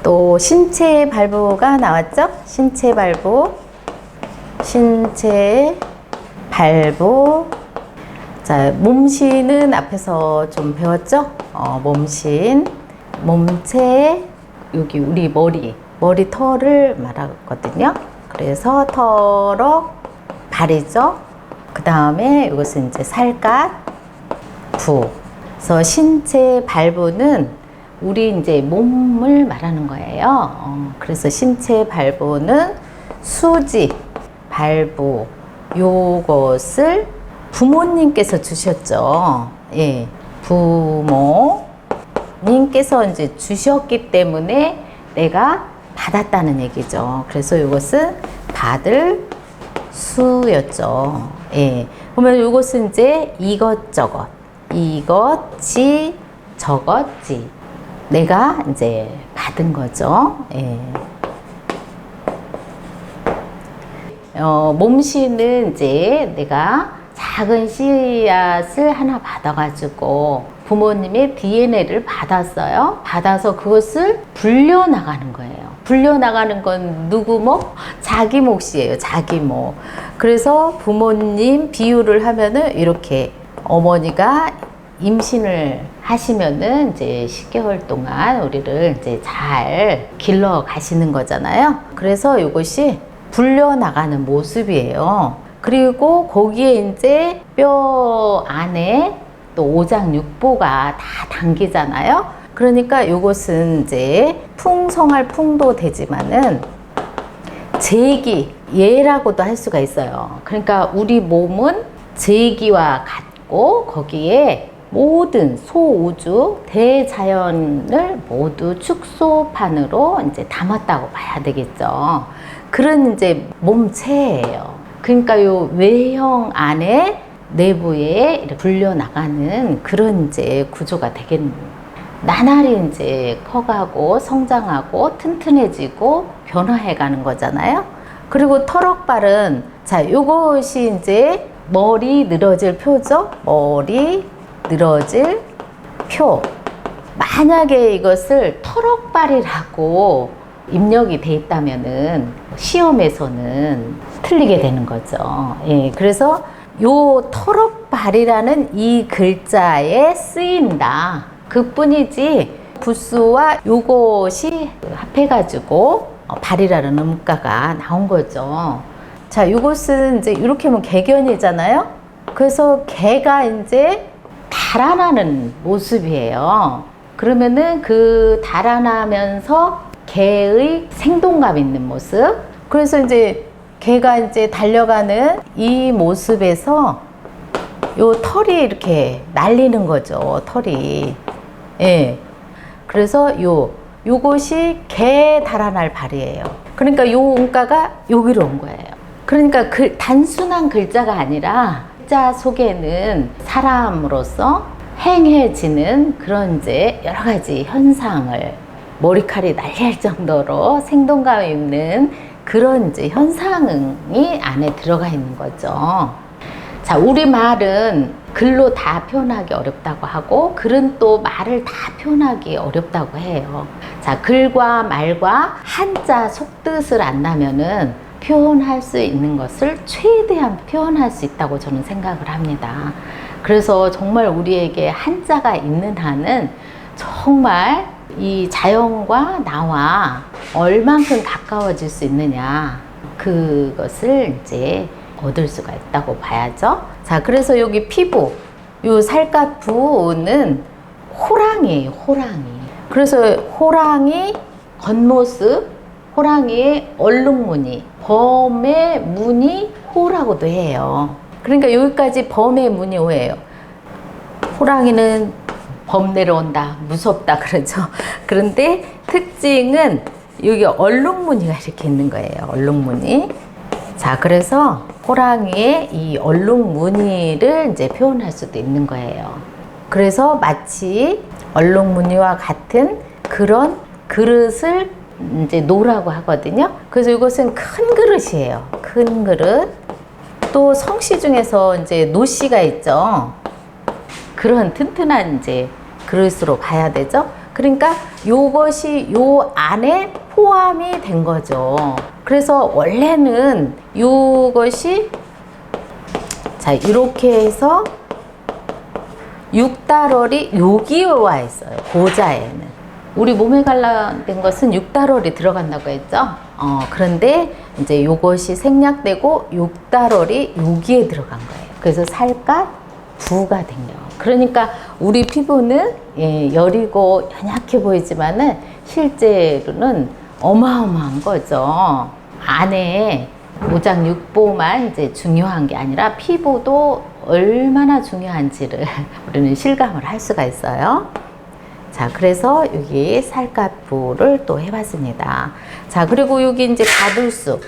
또 신체 발부가 나왔죠? 신체 발부. 신체 발부. 자, 몸신은 앞에서 좀 배웠죠? 몸신. 몸체. 여기 우리 머리털을 말하거든요. 그래서 터럭 발이죠. 그 다음에 이것은 이제 살갗 부. 그래서 신체 발부는 우리 이제 몸을 말하는 거예요. 그래서 신체 발부는 수지 발부 요것을 부모님께서 주셨죠. 예, 부모님께서 이제 주셨기 때문에 내가 받았다는 얘기죠. 그래서 이것은 받을 수였죠. 예. 그러면 이것은 이제 이것저것, 이것지, 저것지. 내가 이제 받은 거죠. 예. 몸신은 이제 내가 작은 씨앗을 하나 받아가지고 부모님의 DNA를 받았어요. 받아서 그것을 불려나가는 거예요. 불려나가는 건 누구 목? 자기 몫이에요. 자기 몫. 그래서 부모님 비유를 하면은 이렇게 어머니가 임신을 하시면은 이제 10개월 동안 우리를 이제 잘 길러 가시는 거잖아요. 그래서 이것이 불려나가는 모습이에요. 그리고 거기에 이제 뼈 안에 또 오장육부가 다 당기잖아요. 그러니까 이것은 이제 풍성할 풍도 되지만은 제기, 예라고도 할 수가 있어요. 그러니까 우리 몸은 제기와 같고 거기에 모든 소우주, 대자연을 모두 축소판으로 이제 담았다고 봐야 되겠죠. 그런 이제 몸체예요. 그러니까 요 외형 안에 내부에 이렇게 불려나가는 그런 이제 구조가 되겠는. 나날이 이제 커가고 성장하고 튼튼해지고 변화해가는 거잖아요. 그리고 터럭발은 자, 요것이 이제 머리 늘어질 표죠. 머리 늘어질 표. 만약에 이것을 터럭발이라고 입력이 돼 있다면은 시험에서는 틀리게 되는 거죠. 예, 그래서 요 터럭발이라는 이 글자에 쓰인다. 그뿐이지 부수와 요것이 합해가지고 발이라는 음가가 나온 거죠. 자, 요것은 이제 이렇게 하면 개견이잖아요. 그래서 개가 이제 달아나는 모습이에요. 그러면은 그 달아나면서 개의 생동감 있는 모습. 그래서 이제 개가 이제 달려가는 이 모습에서 요 털이 이렇게 날리는 거죠. 털이. 예. 그래서 요것이 개 달아날 발이에요. 그러니까 요 음가가 여기로 온 거예요. 그러니까 단순한 글자가 아니라 글자 속에는 사람으로서 행해지는 그런 이제 여러 가지 현상을 머리칼이 날릴 정도로 생동감 있는 그런 이제 현상이 안에 들어가 있는 거죠. 자, 우리말은 글로 다 표현하기 어렵다고 하고 글은 또 말을 다 표현하기 어렵다고 해요. 자, 글과 말과 한자 속뜻을 안다면은 표현할 수 있는 것을 최대한 표현할 수 있다고 저는 생각을 합니다. 그래서 정말 우리에게 한자가 있는 한은 정말 이 자연과 나와 얼만큼 가까워질 수 있느냐, 그것을 이제 얻을 수가 있다고 봐야죠. 자, 그래서 여기 피부, 요 살갗부는 호랑이에요, 호랑이. 그래서 호랑이 겉모습, 호랑이의 얼룩무늬, 범의 무늬 호라고도 해요. 그러니까 여기까지 범의 무늬 호예요. 호랑이는 범 내려온다, 무섭다 그러죠. 그런데 특징은 여기 얼룩무늬가 이렇게 있는 거예요. 얼룩무늬. 자, 그래서 호랑이의 이 얼룩무늬를 이제 표현할 수도 있는 거예요. 그래서 마치 얼룩무늬와 같은 그런 그릇을 이제 노라고 하거든요. 그래서 이것은 큰 그릇이에요. 큰 그릇. 또 성씨 중에서 이제 노씨가 있죠. 그런 튼튼한 이제 그릇으로 봐야 되죠. 그러니까 요것이 요 안에 포함이 된 거죠. 그래서 원래는 요것이 자 이렇게 해서 6달월이 여기에 와 있어요. 고자에는. 우리 몸에 관련된 것은 6달월이 들어간다고 했죠. 그런데 이제 요것이 생략되고 6달월이 여기에 들어간 거예요. 그래서 살갗 부가 된 거예요. 그러니까 우리 피부는 여리고 연약해 보이지만은 실제로는 어마어마한 거죠. 안에 오장육부만 이제 중요한 게 아니라 피부도 얼마나 중요한지를 우리는 실감을 할 수가 있어요. 자, 그래서 여기 살갗부를 또 해봤습니다. 자, 그리고 여기 이제 바들수.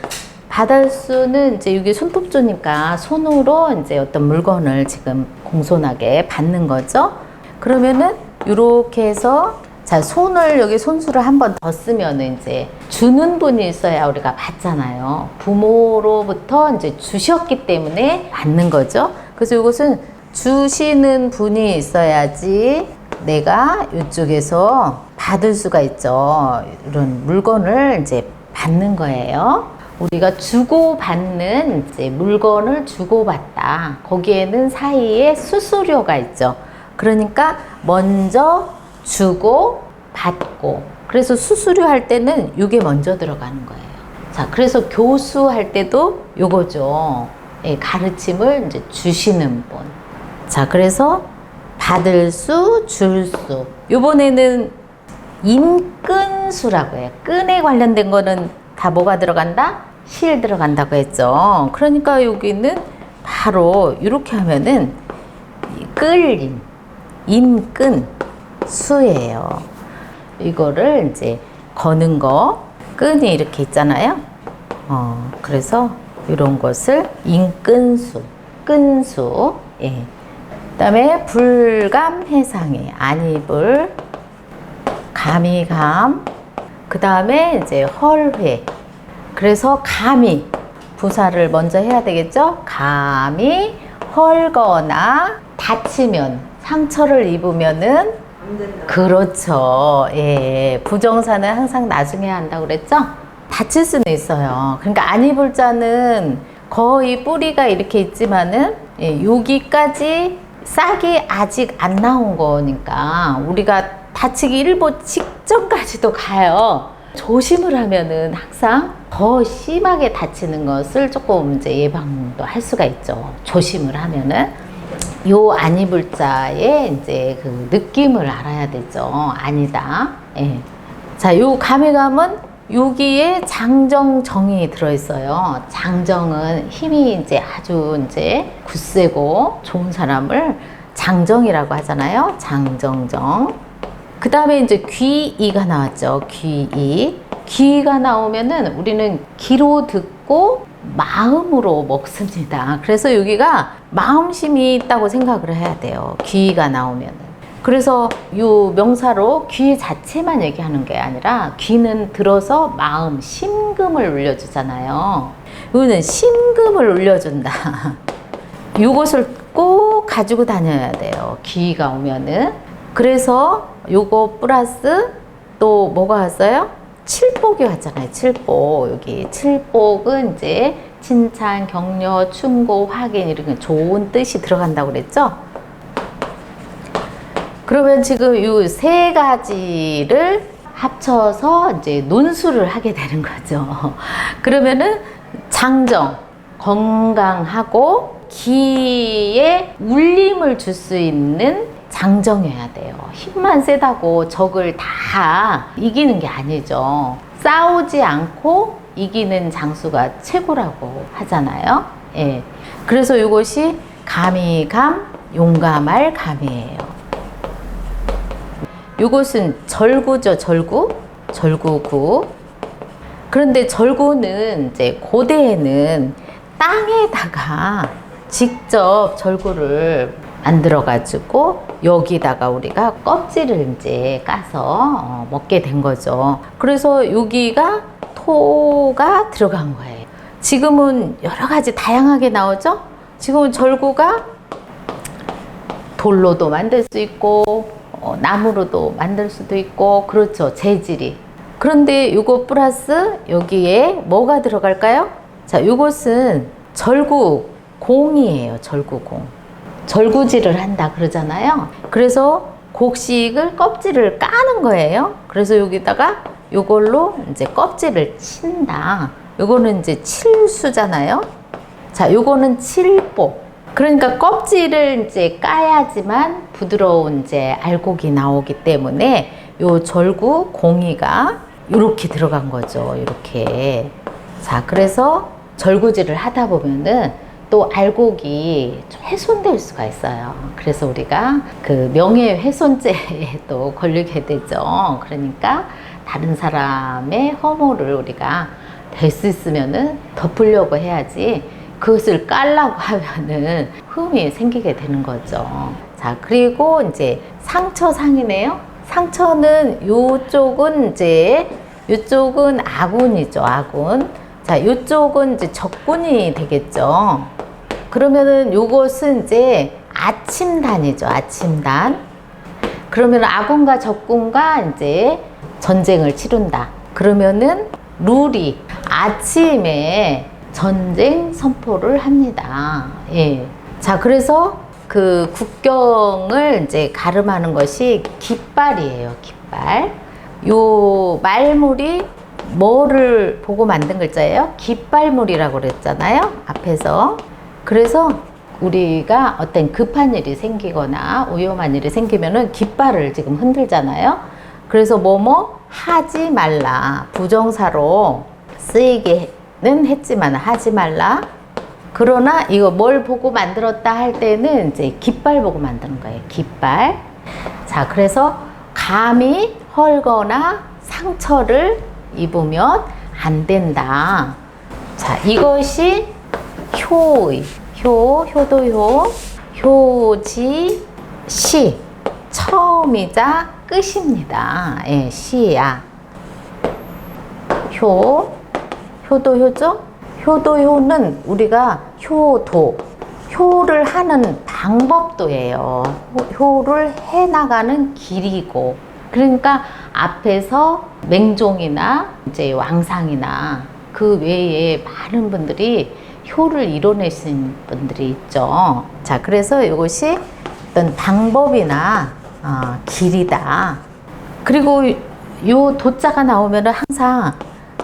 바들수는 이제 여기 손톱조니까 손으로 이제 어떤 물건을 지금 공손하게 받는 거죠. 그러면은 이렇게 해서 자, 손을 여기 손수를 한 번 더 쓰면은 이제 주는 분이 있어야 우리가 받잖아요. 부모로부터 이제 주셨기 때문에 받는 거죠. 그래서 이것은 주시는 분이 있어야지 내가 이쪽에서 받을 수가 있죠. 이런 물건을 이제 받는 거예요. 우리가 주고받는 이제 물건을 주고받다. 거기에는 사이에 수수료가 있죠. 그러니까 먼저 주고 받고. 그래서 수수료 할 때는 이게 먼저 들어가는 거예요. 자, 그래서 교수 할 때도 요거죠. 가르침을 이제 주시는 분. 자, 그래서 받을 수, 줄 수. 요번에는 임끈수라고 해요. 끈에 관련된 거는 다 뭐가 들어간다? 실 들어간다고 했죠. 그러니까 여기는 바로 이렇게 하면은 끌림, 임끈, 수예요. 이거를 이제 거는 거, 끈이 이렇게 있잖아요. 그래서 이런 것을 임끈수, 끈수. 예. 그다음에 불감해상해, 안입을, 감이감. 그다음에 이제 헐회. 그래서 감이 부사를 먼저 해야 되겠죠? 감이 헐거나 다치면 상처를 입으면은 그렇죠. 예. 부정사는 항상 나중에 한다고 그랬죠? 다칠 수는 있어요. 그러니까 안 입을 자는 거의 뿌리가 이렇게 있지만은 여기까지 싹이 아직 안 나온 거니까 우리가 다치기 일보 직전까지도 가요. 조심을 하면은 항상 더 심하게 다치는 것을 조금 이제 예방도 할 수가 있죠. 조심을 하면은. 요 안 입을 자의 이제 그 느낌을 알아야 되죠. 아니다. 예. 자, 요 감회감은 여기에 장정정이 들어있어요. 장정은 힘이 이제 아주 이제 굳세고 좋은 사람을 장정이라고 하잖아요. 장정정. 그 다음에 이제 귀이가 나왔죠. 귀이. 귀가 나오면은 우리는 귀로 듣고 마음으로 먹습니다. 그래서 여기가 마음심이 있다고 생각을 해야 돼요. 귀가 나오면은. 그래서 이 명사로 귀 자체만 얘기하는 게 아니라 귀는 들어서 마음, 심금을 울려주잖아요. 이거는 심금을 울려준다. 이것을 꼭 가지고 다녀야 돼요. 귀가 오면은. 그래서 요거 플러스 또 뭐가 왔어요? 칠복이 왔잖아요. 칠복. 여기 칠복은 이제 칭찬, 격려, 충고, 확인 이런 좋은 뜻이 들어간다고 그랬죠? 그러면 지금 이 세 가지를 합쳐서 이제 논술을 하게 되는 거죠. 그러면은 장정, 건강하고 기에 울림을 줄 수 있는 장정해야 돼요. 힘만 세다고 적을 다 이기는 게 아니죠. 싸우지 않고 이기는 장수가 최고라고 하잖아요. 예. 그래서 이것이 감이감, 용감할 감이에요. 이것은 절구죠, 절구. 절구구. 그런데 절구는 이제 고대에는 땅에다가 직접 절구를 만들어가지고 여기다가 우리가 껍질을 이제 까서 먹게 된 거죠. 그래서 여기가 토가 들어간 거예요. 지금은 여러 가지 다양하게 나오죠? 지금은 절구가 돌로도 만들 수 있고 나무로도 만들 수도 있고 그렇죠. 재질이. 그런데 이거 플러스 여기에 뭐가 들어갈까요? 자, 이것은 절구공이에요. 절구공. 절구질을 한다 그러잖아요. 그래서 곡식을 껍질을 까는 거예요. 그래서 여기다가 이걸로 이제 껍질을 친다. 요거는 이제 칠수잖아요. 자, 요거는 칠복. 그러니까 껍질을 이제 까야지만 부드러운 이제 알곡이 나오기 때문에 요 절구 공이가 이렇게 들어간 거죠. 이렇게. 자, 그래서 절구질을 하다 보면은 또 알곡이 훼손될 수가 있어요. 그래서 우리가 그 명예훼손죄에 또 걸리게 되죠. 그러니까 다른 사람의 허물을 우리가 될 수 있으면은 덮으려고 해야지 그것을 깔라고 하면은 흠이 생기게 되는 거죠. 자, 그리고 이제 상처상이네요. 상처는 요쪽은 아군이죠, 아군. 자, 요쪽은 이제 적군이 되겠죠. 그러면은 요것은 이제 아침단이죠, 아침단. 그러면 아군과 적군과 이제 전쟁을 치른다. 그러면은 룰이 아침에 전쟁 선포를 합니다. 예. 자, 그래서 그 국경을 이제 가름하는 것이 깃발이에요, 깃발. 요 말물이 뭐를 보고 만든 글자예요? 깃발물이라고 그랬잖아요, 앞에서. 그래서 우리가 어떤 급한 일이 생기거나 위험한 일이 생기면은 깃발을 지금 흔들잖아요. 그래서 뭐뭐 하지 말라. 부정사로 쓰이게는 했지만 하지 말라. 그러나 이거 뭘 보고 만들었다 할 때는 이제 깃발 보고 만드는 거예요. 깃발. 자, 그래서 감히 헐거나 상처를 입으면 안 된다. 자, 이것이 효의, 효도효, 효지, 시. 처음이자 끝입니다. 예, 시야. 효도효죠? 효도효는 우리가 효를 하는 방법도예요. 효를 해나가는 길이고. 그러니까 앞에서 맹종이나 이제 왕상이나 그 외에 많은 분들이 효를 이뤄내신 분들이 있죠. 자, 그래서 이것이 어떤 방법이나 길이다. 그리고 요 도자가 나오면 항상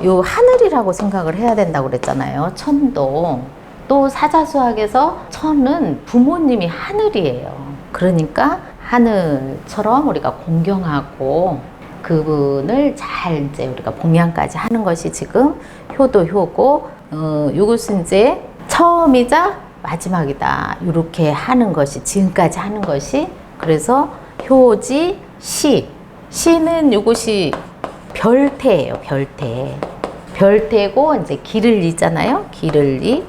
요 하늘이라고 생각을 해야 된다고 그랬잖아요. 천도. 또 사자수학에서 천은 부모님이 하늘이에요. 그러니까 하늘처럼 우리가 공경하고 그분을 잘 이제 우리가 봉양까지 하는 것이 지금 효도효고, 요것은 이제 처음이자 마지막이다. 이렇게 하는 것이, 지금까지 하는 것이. 그래서 효지, 시. 시는 요것이 별태예요, 별태. 별태고, 이제 기를 이잖아요. 기를 이.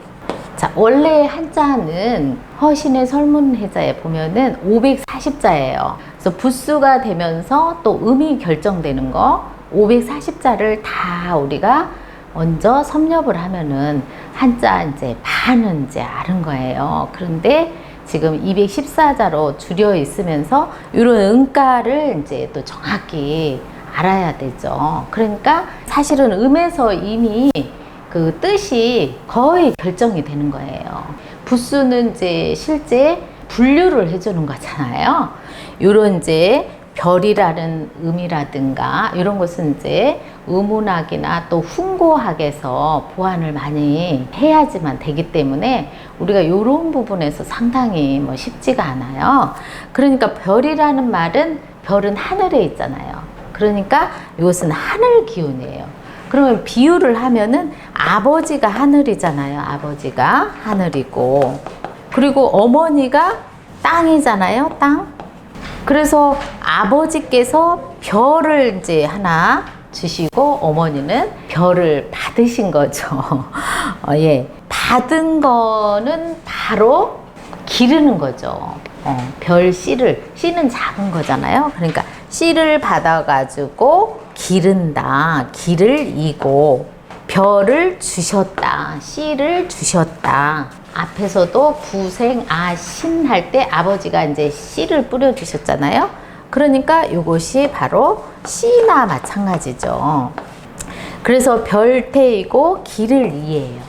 자, 원래 한자는 허신의 설문해자에 보면은 540자예요. 그래서 부수가 되면서 또 음이 결정되는 거 540자를 다 우리가 먼저 섭렵을 하면은 한자 이제 반은 이제 아는 거예요. 그런데 지금 214자로 줄여 있으면서 이런 음가를 이제 또 정확히 알아야 되죠. 그러니까 사실은 음에서 이미 그 뜻이 거의 결정이 되는 거예요. 부수는 이제 실제 분류를 해주는 거잖아요. 이런 이제 별이라는 음이라든가 이런 것은 이제 의문학이나 또 훈고학에서 보완을 많이 해야지만 되기 때문에 우리가 이런 부분에서 상당히 뭐 쉽지가 않아요. 그러니까 별이라는 말은 별은 하늘에 있잖아요. 그러니까 이것은 하늘 기운이에요. 그러면 비유를 하면은 아버지가 하늘이잖아요. 아버지가 하늘이고, 그리고 어머니가 땅이잖아요. 땅. 그래서 아버지께서 별을 이제 하나 주시고 어머니는 별을 받으신 거죠. 예. 받은 거는 바로 기르는 거죠. 별 씨를, 씨는 작은 거잖아요. 그러니까 씨를 받아가지고 기른다. 기를 이고 별을 주셨다. 씨를 주셨다. 앞에서도 부생 아신 할 때 아버지가 이제 씨를 뿌려 주셨잖아요. 그러니까 이것이 바로 씨나 마찬가지죠. 그래서 별태이고 기를 이해해요.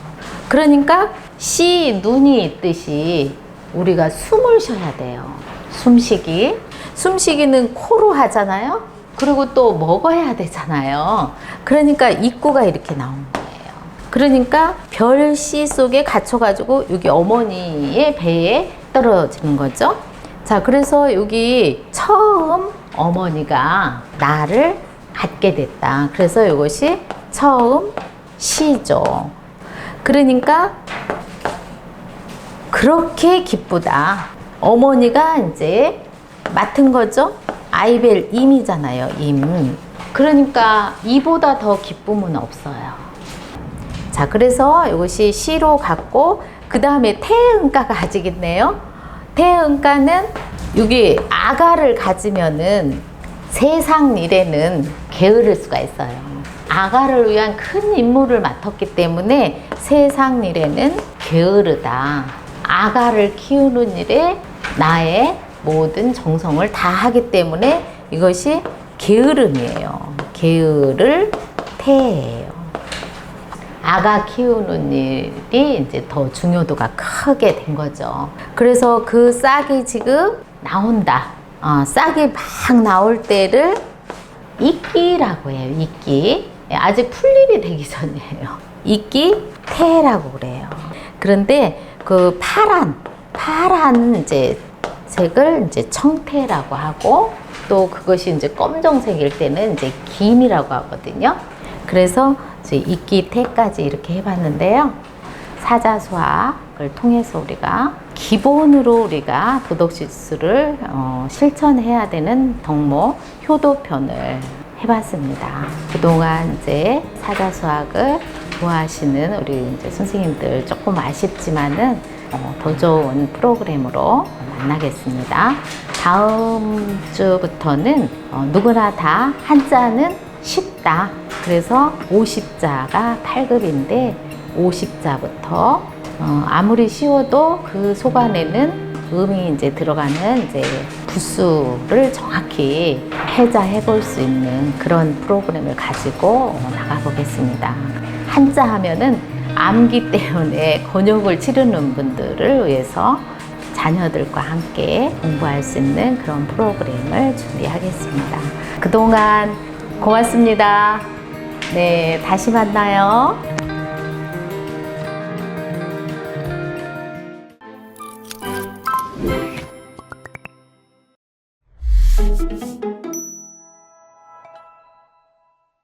그러니까 씨, 눈이 있듯이 우리가 숨을 쉬어야 돼요. 숨쉬기. 숨쉬기는 코로 하잖아요. 그리고 또 먹어야 되잖아요. 그러니까 입구가 이렇게 나온 거예요. 그러니까 별씨 속에 갇혀가지고 여기 어머니의 배에 떨어지는 거죠. 자, 그래서 여기 처음 어머니가 나를 갖게 됐다. 그래서 이것이 처음 시죠. 그러니까 그렇게 기쁘다. 어머니가 이제 맡은 거죠. 아이벨 임이잖아요. 임. 그러니까 이보다 더 기쁨은 없어요. 자, 그래서 이것이 시로 갔고 그 다음에 태응가가 아직 있네요. 태응가는 여기 아가를 가지면은 세상 일에는 게으를 수가 있어요. 아가를 위한 큰 임무를 맡았기 때문에 세상 일에는 게으르다. 아가를 키우는 일에 나의 모든 정성을 다 하기 때문에 이것이 게으름이에요. 게으를 태예요. 아가 키우는 일이 이제 더 중요도가 크게 된 거죠. 그래서 그 싹이 지금 나온다. 싹이 막 나올 때를 이끼라고 해요. 이끼. 아직 풀잎이 되기 전이에요. 이끼 태라고 그래요. 그런데 그 파란 이제 색을 이제 청태라고 하고 또 그것이 이제 검정색일 때는 이제 김이라고 하거든요. 그래서 이제 이끼 태까지 이렇게 해봤는데요. 사자수학을 통해서 우리가 기본으로 우리가 도덕실수를 실천해야 되는 덕목 효도편을 해봤습니다. 그동안 이제 사자수학을 좋아하시는 우리 이제 선생님들 조금 아쉽지만은 더 좋은 프로그램으로 만나겠습니다. 다음 주부터는 누구나 다 한자는 쉽다. 그래서 50자가 8급인데 50자부터 아무리 쉬워도 그 속안에는 음이 이제 들어가는 이제 부수를 정확히 해자해 볼 수 있는 그런 프로그램을 가지고 나가보겠습니다. 한자 하면은 암기 때문에 곤욕을 치르는 분들을 위해서 자녀들과 함께 공부할 수 있는 그런 프로그램을 준비하겠습니다. 그동안 고맙습니다. 네, 다시 만나요.